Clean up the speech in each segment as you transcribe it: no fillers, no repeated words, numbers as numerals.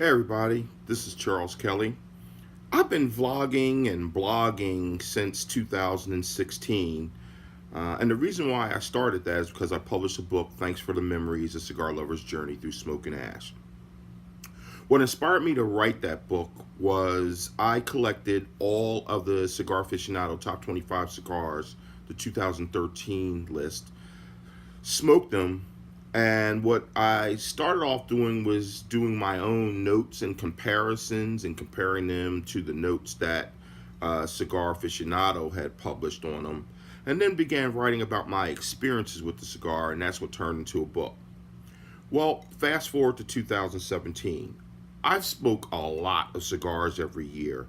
Hey everybody, this is Charles Kelly. I've been vlogging and blogging since 2016, and the reason why I started that is because I published a book, Thanks for the Memories, A Cigar Lover's Journey Through Smoke and Ash. What inspired me to write that book was I collected all of the Cigar Aficionado Top 25 cigars, the 2013 list, smoked them, and what I started off doing was doing my own notes and comparisons and comparing them to the notes that Cigar Aficionado had published on them, and then began writing about my experiences with the cigar, and that's what turned into a book. Well, fast forward to 2017. I've smoked a lot of cigars every year,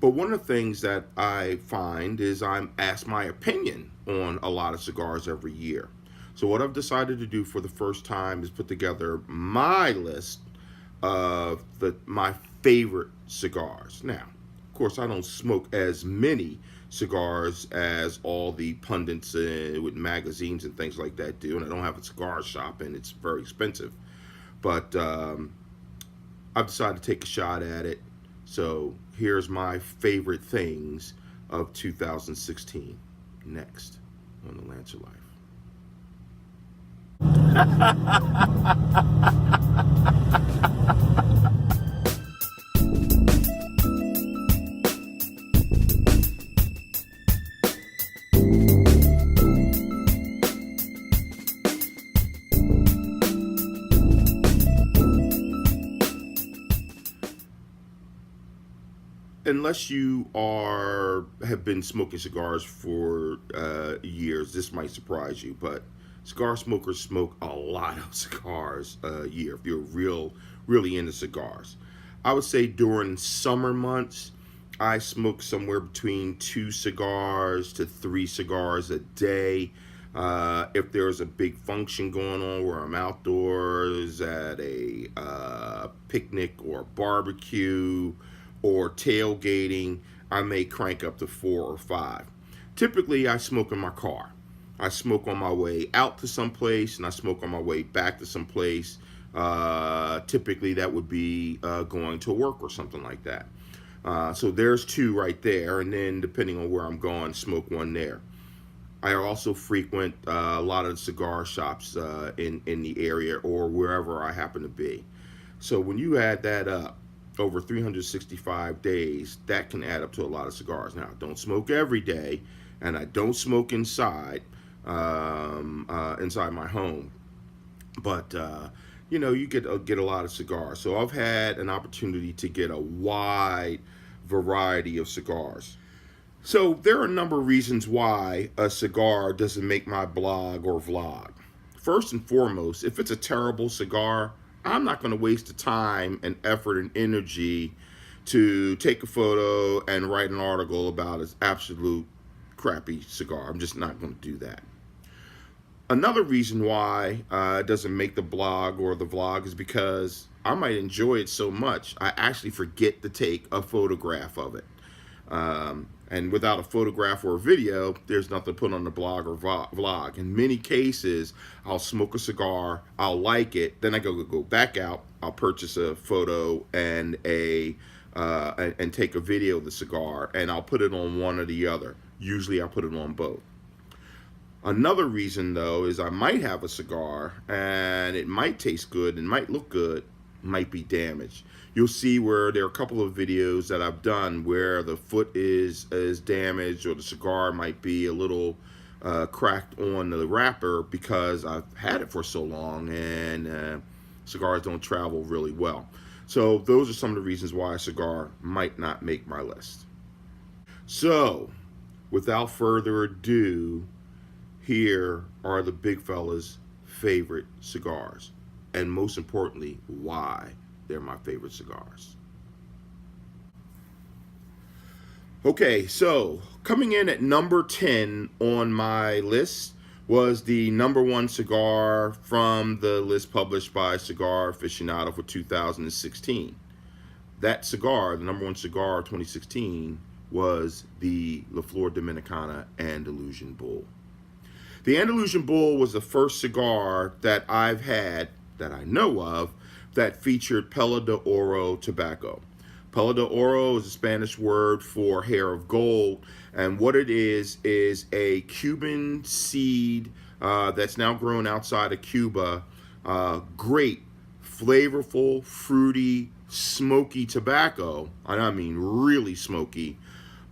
but one of the things that I find is I'm asked my opinion on a lot of cigars every year. So what I've decided to do for the first time is put together my list of my favorite cigars. Now, of course, I don't smoke as many cigars as all the pundits with magazines and things like that do, and I don't have a cigar shop, and it's very expensive. But I've decided to take a shot at it. So here's my favorite things of 2016. Next on the Lancer Life. Unless you have been smoking cigars for years, this might surprise you, but cigar smokers smoke a lot of cigars a year if you're really into cigars. I would say during summer months, I smoke somewhere between 2 cigars to 3 cigars a day. If there's a big function going on where I'm outdoors at a picnic or barbecue or tailgating, I may crank up to 4 or 5. Typically, I smoke in my car. I smoke on my way out to some place, and I smoke on my way back to some place. Typically, that would be going to work or something like that. So there's 2 right there, and then depending on where I'm going, smoke 1 there. I also frequent a lot of the cigar shops in the area or wherever I happen to be. So when you add that up, over 365 days, that can add up to a lot of cigars. Now, I don't smoke every day, and I don't smoke inside my home, but you get a lot of cigars. So I've had an opportunity to get a wide variety of cigars. So there are a number of reasons why a cigar doesn't make my blog or vlog. First and foremost, if it's a terrible cigar, I'm not going to waste the time and effort and energy to take a photo and write an article about an absolute crappy cigar. I'm just not going to do that. Another reason why it doesn't make the blog or the vlog is because I might enjoy it so much, I actually forget to take a photograph of it. And without a photograph or a video, there's nothing to put on the blog or vlog. In many cases, I'll smoke a cigar, I'll like it, then I go back out, I'll purchase a photo and and take a video of the cigar, and I'll put it on one or the other. Usually I put it on both. Another reason, though, is I might have a cigar, and it might taste good, and might look good, might be damaged. You'll see where there are a couple of videos that I've done where the foot is damaged, or the cigar might be a little cracked on the wrapper because I've had it for so long, and cigars don't travel really well. So those are some of the reasons why a cigar might not make my list. So without further ado, here are the big fella's favorite cigars, and most importantly, why they're my favorite cigars. Okay, so coming in at number 10 on my list was the number 1 cigar from the list published by Cigar Aficionado for 2016. That cigar, the number 1 cigar of 2016, was the Lafleur Dominicana Andalusian Bull. The Andalusian Bull was the first cigar that I've had that I know of that featured Pellet de Oro tobacco. Pellet de Oro is a Spanish word for hair of gold, and what it is a Cuban seed that's now grown outside of Cuba. Great, flavorful, fruity, smoky tobacco, and I mean really smoky,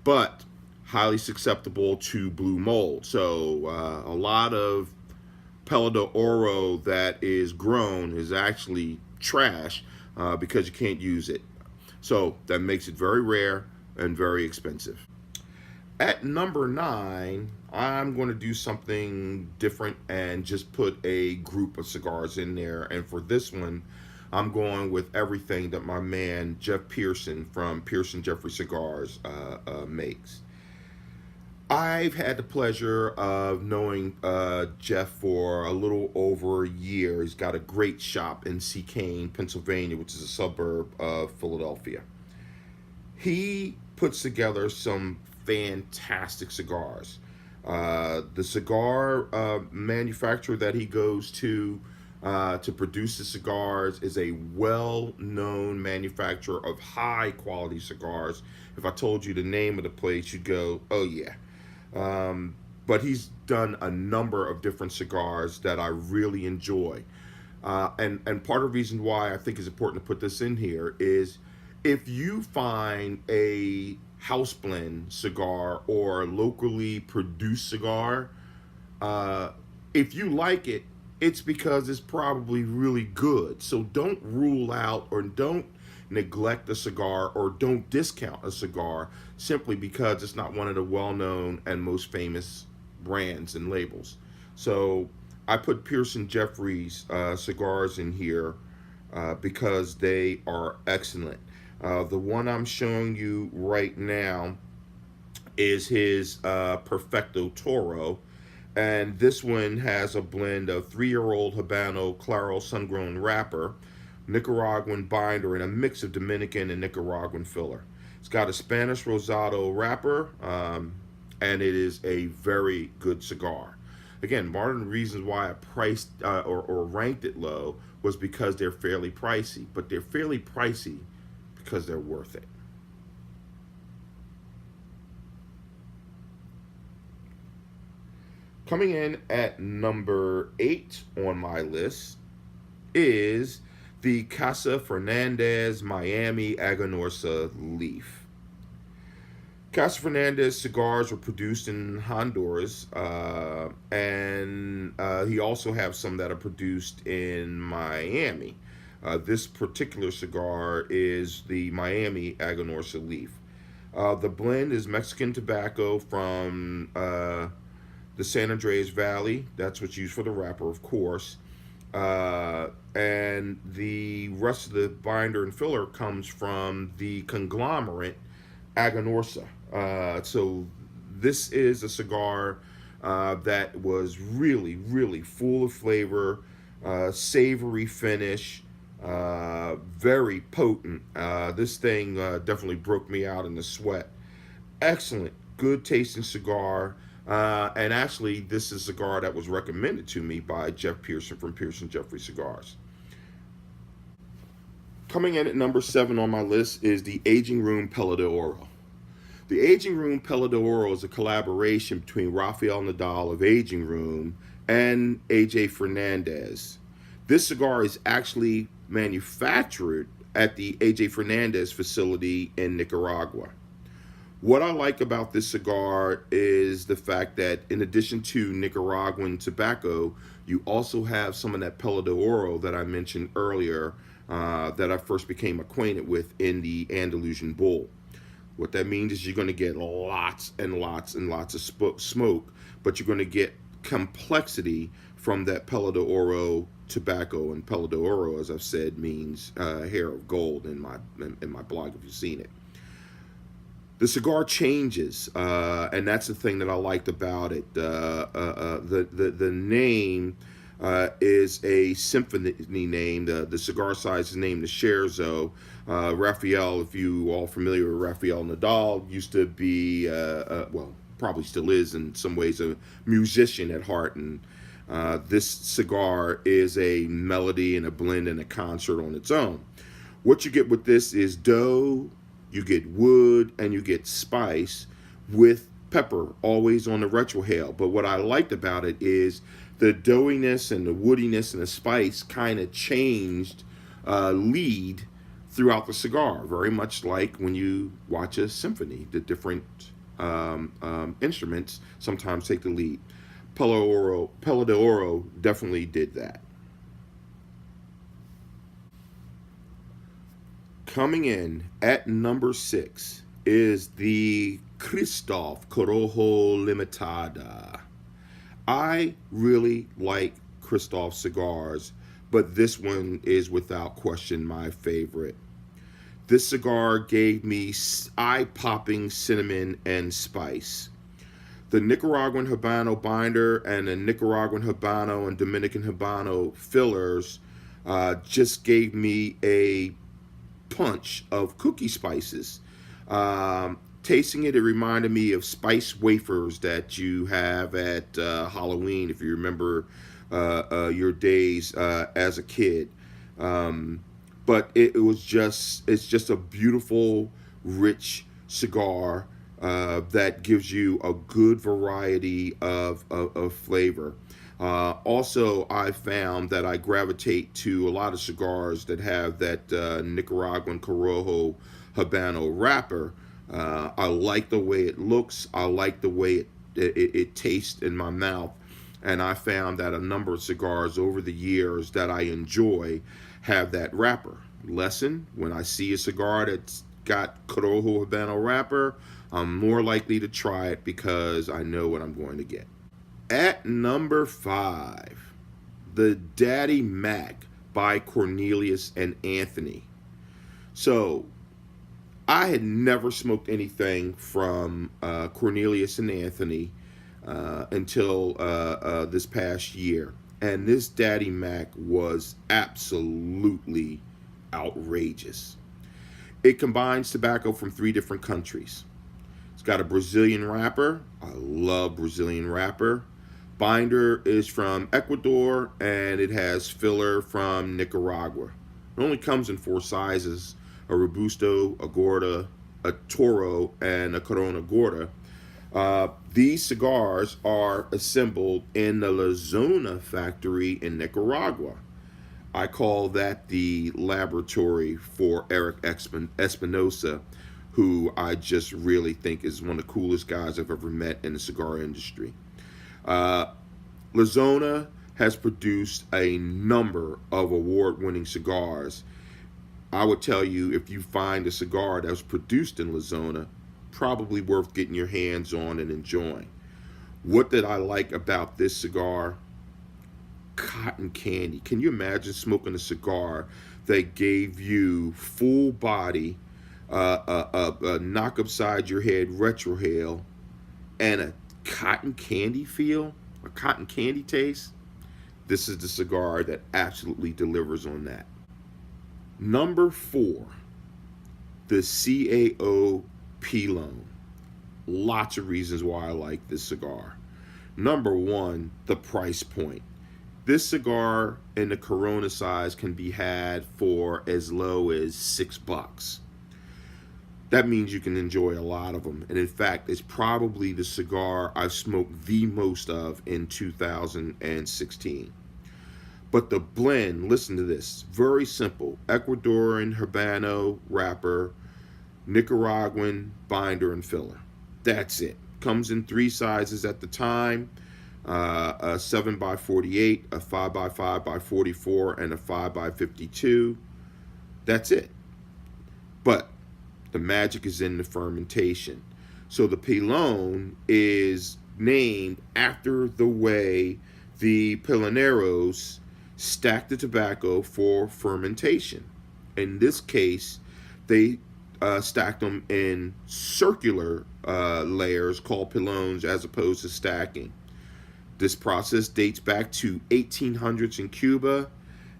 but highly susceptible to blue mold. So a lot of Pellet de Oro that is grown is actually trash because you can't use it. So that makes it very rare and very expensive. At number 9, I'm going to do something different and just put a group of cigars in there. And for this one, I'm going with everything that my man Jeff Pearson from Pearson Jeffrey Cigars makes. I've had the pleasure of knowing Jeff for a little over a year. He's got a great shop in Seacane, Pennsylvania, which is a suburb of Philadelphia. He puts together some fantastic cigars. The cigar manufacturer that he goes to produce the cigars is a well-known manufacturer of high-quality cigars. If I told you the name of the place, you'd go, oh yeah. But he's done a number of different cigars that I really enjoy. And part of the reason why I think it's important to put this in here is if you find a house blend cigar or locally produced cigar, if you like it, it's because it's probably really good. So don't rule out or don't neglect a cigar or don't discount a cigar simply because it's not one of the well-known and most famous brands and labels. So I put Pearson Jeffrey's cigars in here because they are excellent. The one I'm showing you right now is his Perfecto Toro, and this one has a blend of 3-year-old Habano Claro sun-grown wrapper, Nicaraguan binder, and a mix of Dominican and Nicaraguan filler. It's got a Spanish Rosado wrapper, and it is a very good cigar. Again, one of the reasons why I priced or ranked it low was because they're fairly pricey, but they're fairly pricey because they're worth it. Coming in at number 8 on my list is the Casa Fernandez Miami Agrinorsu Leaf. Casa Fernandez cigars were produced in Honduras, and he also has some that are produced in Miami. This particular cigar is the Miami Agrinorsu Leaf. The blend is Mexican tobacco from the San Andreas Valley. That's what's used for the wrapper, of course. And the rest of the binder and filler comes from the conglomerate Agrinorsu. So this is a cigar that was really, really full of flavor, savory finish, very potent. This thing definitely broke me out in the sweat. Excellent, good tasting cigar. And actually, this is a cigar that was recommended to me by Jeff Pearson from Pearson Jeffrey Cigars. Coming in at number 7 on my list is the Aging Room Pellet de Oro. The Aging Room Pellet de Oro is a collaboration between Rafael Nadal of Aging Room and AJ Fernandez. This cigar is actually manufactured at the AJ Fernandez facility in Nicaragua. What I like about this cigar is the fact that in addition to Nicaraguan tobacco, you also have some of that Pellet de Oro that I mentioned earlier that I first became acquainted with in the Andalusian Bull. What that means is you're going to get lots and lots and lots of smoke, but you're going to get complexity from that Pellet de Oro tobacco. And Pellet de Oro, as I've said, means hair of gold in my blog if you've seen it. The cigar changes, and that's the thing that I liked about it. The name is a symphony name. The cigar size is named the Scherzo. Rafael, if you all familiar with Rafael Nadal, used to be, well, probably still is in some ways, a musician at heart, and This cigar is a melody and a blend and a concert on its own. What you get with this is dough, you get wood, and you get spice with pepper, always on the retrohale. But what I liked about it is the doughiness and the woodiness and the spice kind of changed lead throughout the cigar, very much like when you watch a symphony. The different instruments sometimes take the lead. Pellet Oro definitely did that. Coming in at number 6 is the kristoff-corojo-limitada. I really like Christoph cigars, but this one is without question my favorite. This cigar gave me eye-popping cinnamon and spice. The Nicaraguan Habano binder and the Nicaraguan Habano and Dominican Habano fillers just gave me a punch of cookie spices. Tasting it, it reminded me of spice wafers that you have at Halloween, if you remember your days as a kid. But it's just a beautiful, rich cigar that gives you a good variety of flavor. Also, I found that I gravitate to a lot of cigars that have that Nicaraguan Corojo Habano wrapper. I like the way it looks. I like the way it tastes in my mouth. And I found that a number of cigars over the years that I enjoy have that wrapper. Lesson, when I see a cigar that's got Corojo Habano wrapper, I'm more likely to try it because I know what I'm going to get. At number 5, the Daddy Mack by Cornelius and Anthony. So, I had never smoked anything from Cornelius and Anthony until this past year. And this Daddy Mack was absolutely outrageous. It combines tobacco from 3 different countries. It's got a Brazilian wrapper. I love Brazilian wrapper. Binder is from Ecuador, and it has filler from Nicaragua. It only comes in 4 sizes: a Robusto, a Gorda, a Toro, and a Corona Gorda. These cigars are assembled in the La Zona factory in Nicaragua. I call that the laboratory for Eric Espinosa, who I just really think is one of the coolest guys I've ever met in the cigar industry. La Zona has produced a number of award-winning cigars. I would tell you, if you find a cigar that was produced in La Zona, probably worth getting your hands on and enjoying. What did I like about this cigar? Cotton candy. Can you imagine smoking a cigar that gave you full body, a knock upside your head retrohale, and a cotton candy feel, a cotton candy taste? This is the cigar that absolutely delivers on that. Number 4, the CAPO Lo. Lots of reasons why I like this cigar. Number 1, the price point. This cigar in the Corona size can be had for as low as $6. That means you can enjoy a lot of them. And in fact, it's probably the cigar I've smoked the most of in 2016. But the blend, listen to this, very simple. Ecuadorian Habano wrapper, Nicaraguan binder and filler. That's it. Comes in 3 sizes at the time. A 7x48, a 5x5x44, and a 5x52. That's it. But the magic is in the fermentation. So the Pilon is named after the way the Piloneros stack the tobacco for fermentation. In this case, they stacked them in circular layers called pilons as opposed to stacking. This process dates back to 1800s in Cuba,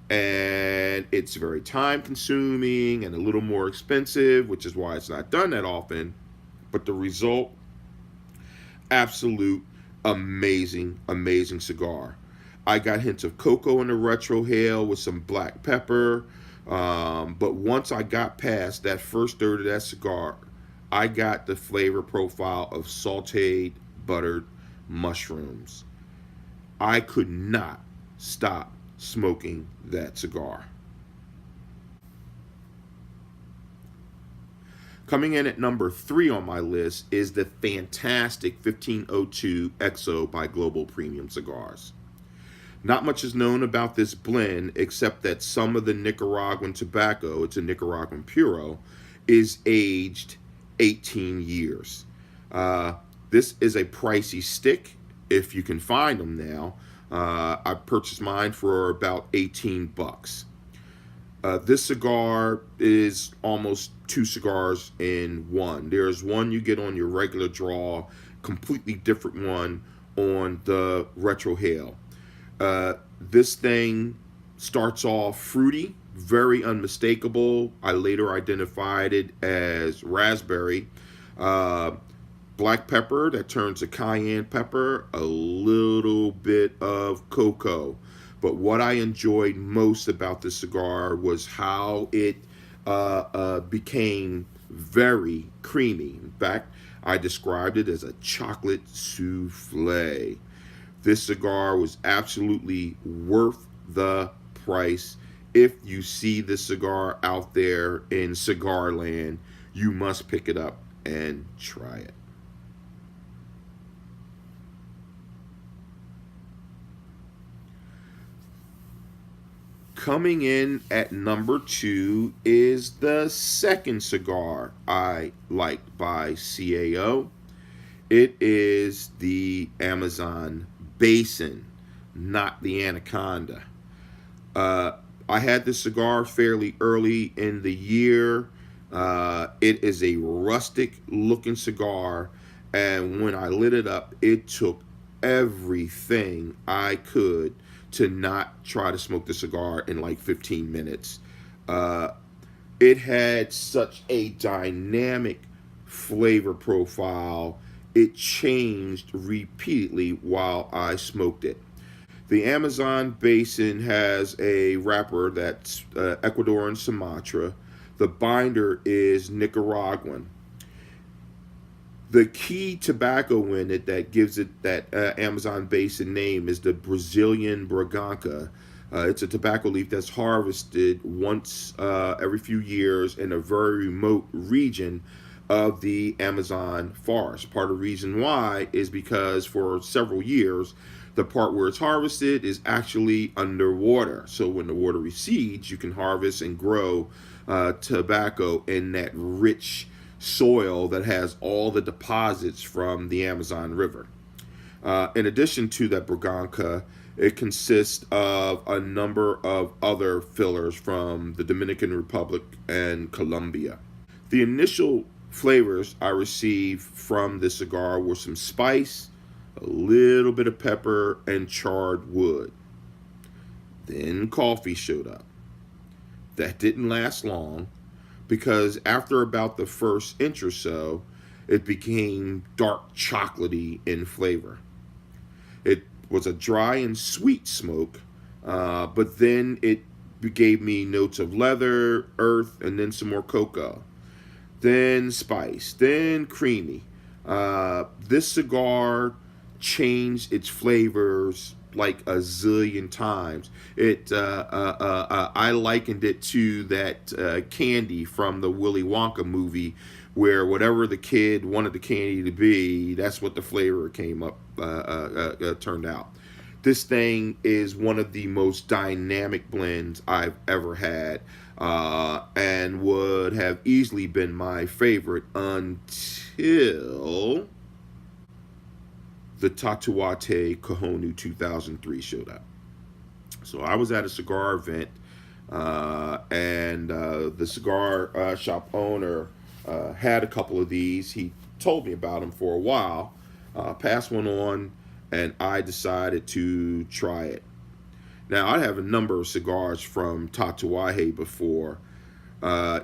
and it's very time consuming and a little more expensive, which is why it's not done that often. But the result, absolute amazing cigar. I got hints of cocoa in the retrohale with some black pepper. But once I got past that first third of that cigar, I got the flavor profile of sauteed buttered mushrooms. I could not stop smoking that cigar. Coming in at number 3 on my list is the fantastic 1502 XO by Global Premium Cigars. Not much is known about this blend except that some of the Nicaraguan tobacco, it's a Nicaraguan Puro, is aged 18 years. This is a pricey stick if you can find them now. I purchased mine for about 18 bucks. This cigar is almost 2 cigars in one. There's one you get on your regular draw, completely different one on the retrohale. This thing starts off fruity, very unmistakable. I later identified it as raspberry. Black pepper that turns to cayenne pepper, a little bit of cocoa. But what I enjoyed most about this cigar was how it became very creamy. In fact, I described it as a chocolate souffle. This cigar was absolutely worth the price. If you see this cigar out there in cigar land, you must pick it up and try it. Coming in at number 2 is the second cigar I liked by CAO. It is the Amazon Basin, not the Anaconda. I had this cigar fairly early in the year. It is a rustic looking cigar, and when I lit it up, it took everything I could to not try to smoke the cigar in like 15 minutes. It had such a dynamic flavor profile. It changed repeatedly while I smoked it. The Amazon Basin has a wrapper that's Ecuadorian Sumatra. The binder is Nicaraguan. The key tobacco in it that gives it that Amazon Basin name is the Brazilian Braganca. It's a tobacco leaf that's harvested once every few years in a very remote region of the Amazon forest. Part of the reason why is because for several years, the part where it's harvested is actually underwater. So when the water recedes, you can harvest and grow tobacco in that rich soil that has all the deposits from the Amazon River. In addition to that Braganca, it consists of a number of other fillers from the Dominican Republic and Colombia. The initial flavors I received from this cigar were some spice, a little bit of pepper, and charred wood. Then coffee showed up. That didn't last long, because after about the first inch or so, it became dark chocolatey in flavor. It was a dry and sweet smoke, but then it gave me notes of leather, earth, and then some more cocoa. Then spice, then creamy. This cigar changed its flavors like a zillion times. I likened it to that candy from the Willy Wonka movie, where whatever the kid wanted the candy to be, that's what the flavor turned out. This thing is one of the most dynamic blends I've ever had, and would have easily been my favorite until the Tatuate Kahonu 2003 showed up. So I was at a cigar event, and the cigar shop owner had a couple of these. He told me about them for a while, passed one on, and I decided to try it. Now, I have a number of cigars from Tatuaje before,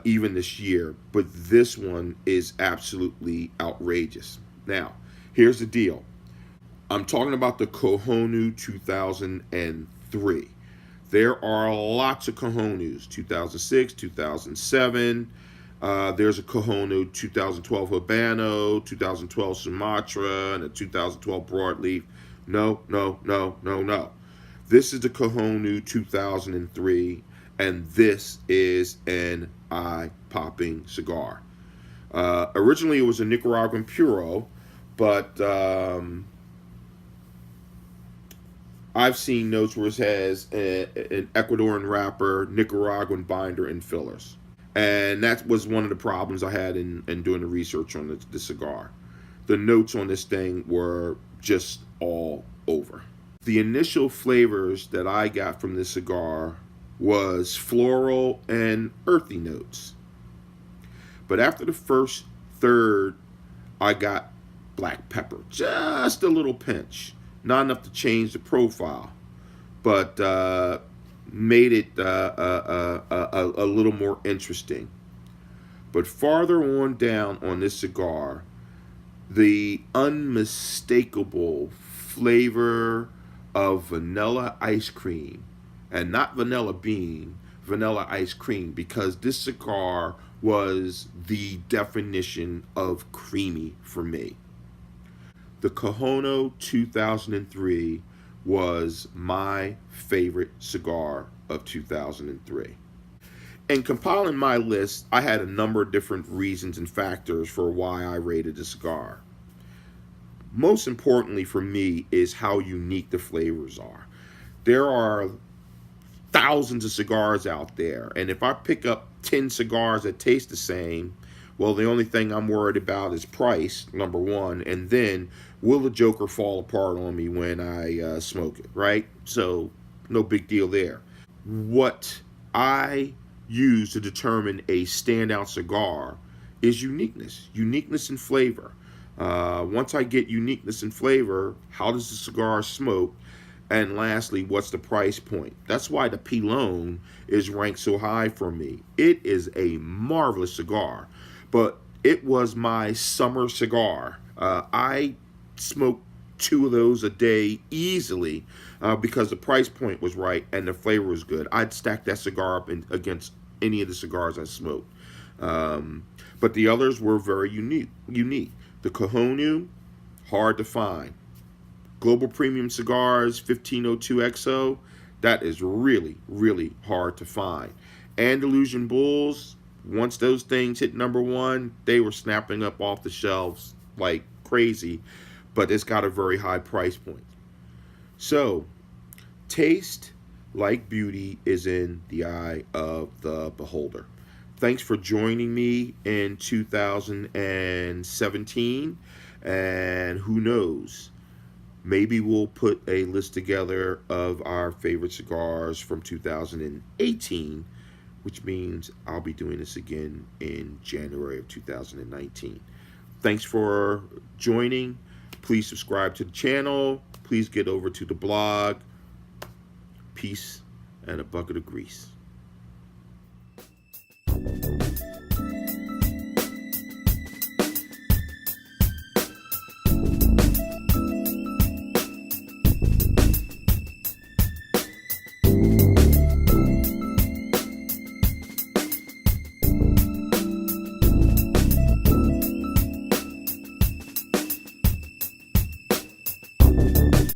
even this year, but this one is absolutely outrageous. Now, here's the deal. I'm talking about the Kohonu 2003. There are lots of Kohonus, 2006, 2007. There's a Kohonu 2012 Habano, 2012 Sumatra, and a 2012 Broadleaf. No, no, no, no, no. This is the Kohonu 2003, and this is an eye-popping cigar. Originally, it was a Nicaraguan Puro, but I've seen notes where it has an Ecuadorian wrapper, Nicaraguan binder, and fillers. And that was one of the problems I had in doing the research on the cigar. The notes on this thing were just all over. The initial flavors that I got from this cigar was floral and earthy notes. But after the first third, I got black pepper, just a little pinch. Not enough to change the profile, but made it a little more interesting. But farther on down on this cigar, the unmistakable flavor of vanilla ice cream, and not vanilla bean, vanilla ice cream, because this cigar was the definition of creamy for me. The Kohonu 2003 was my favorite cigar of 2003. In compiling my list, I had a number of different reasons and factors for why I rated the cigar. Most importantly for me is how unique the flavors are. There are thousands of cigars out there, and if I pick up 10 cigars that taste the same, well, the only thing I'm worried about is price, number one, and then will the Joker fall apart on me when I smoke it, right? So no big deal there. What I use to determine a standout cigar is uniqueness in flavor. Once I get uniqueness in flavor, how does the cigar smoke? And lastly, what's the price point? That's why the Pilon is ranked so high for me. It is a marvelous cigar, but it was my summer cigar. I smoked 2 of those a day easily because the price point was right and the flavor was good. I'd stack that cigar up against any of the cigars I smoked. But the others were very unique. The Kohonu, hard to find. Global Premium Cigars 1502 XO, that is really, really hard to find. Andalusian Bulls, once those things hit number 1, they were snapping up off the shelves like crazy, but it's got a very high price point. So, taste, like beauty, is in the eye of the beholder. Thanks for joining me in 2017, and who knows, maybe we'll put a list together of our favorite cigars from 2018, which means I'll be doing this again in January of 2019. Thanks for joining. Please subscribe to the channel. Please get over to the blog. Peace and a bucket of grease.